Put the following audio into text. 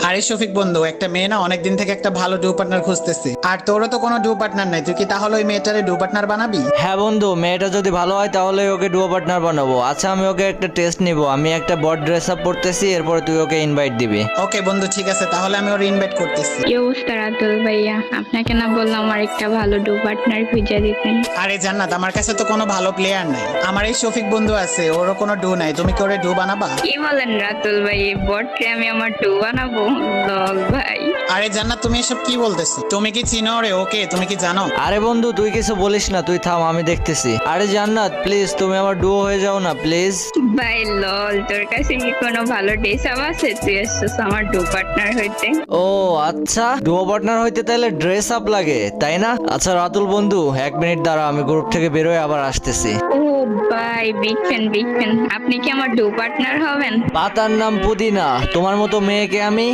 আরে শফিক বন্ধু, একটা মেয়ে না অনেকদিন থেকে একটা ভালো ডু পার্টনার খুঁজতেছে, আর তোরও তো কোনো ডু পার্টনার নাই, তুই কি তাহলে ওই মেয়েটারে ডু পার্টনার বানাবি? হ্যাঁ বন্ধু, মেয়েটা যদি ভালো হয় তাহলে ওকে ডুও পার্টনার বানাবো। আচ্ছা, আমি ওকে একটা টেস্ট নিব। আমি একটা বড ড্রেস আপ পরতেছি, এরপরে তুই ওকে ইনভাইট দিবি। ওকে বন্ধু, ঠিক আছে, তাহলে আমি ওর ইনভাইট করতেছি। কি অবস্থা রাতুল ভাইয়া? আপনাকে না বললাম আমার একটা ভালো ডু পার্টনার খুঁজে দিতেন? আরে জান্নাত, আমার কাছে তো কোনো ভালো প্লেয়ার নাই, আমার এই শফিক বন্ধু আছে, ওরও কোনো ডু নাই, তুমি কি ওরে ডু বানাবা? কি বলেন রাতুল ভাই, এই বটকে আমি আমার ডু বানাবো? লল ভাই। আরে জান্নাত, তুমি এসব কি বলতেছো? তুমি কি চিনো ওরে? ওকে তুমি কি জানো? আরে বন্ধু, তুই কিছু বলিস না, তুই থাম, আমি দেখতেছি। আরে জান্নাত, প্লিজ তুমি আমার ডুও হয়ে যাও না প্লিজ। ভাই লল, তোর কাছে কি কোনো ভালো ড্রেস আপ আছে? তুই এসছিস আমার ডু পার্টনার হইতে? ও আচ্ছা, ডুও পার্টনার হইতে তাহলে ড্রেস আপ লাগে, তাই না? আচ্ছা রাতুল বন্ধু, 1 মিনিট দাঁড়া, আমি গ্রুপ থেকে বেরোয় আবার আসতেছি। ও ভাই, বিগ ফ্যান বিগ ফ্যান। আপনি কি আমার ডু পার্টনার হবেন? পাতার নাম পুদিনা, তোমার মতো মেয়েকে আমি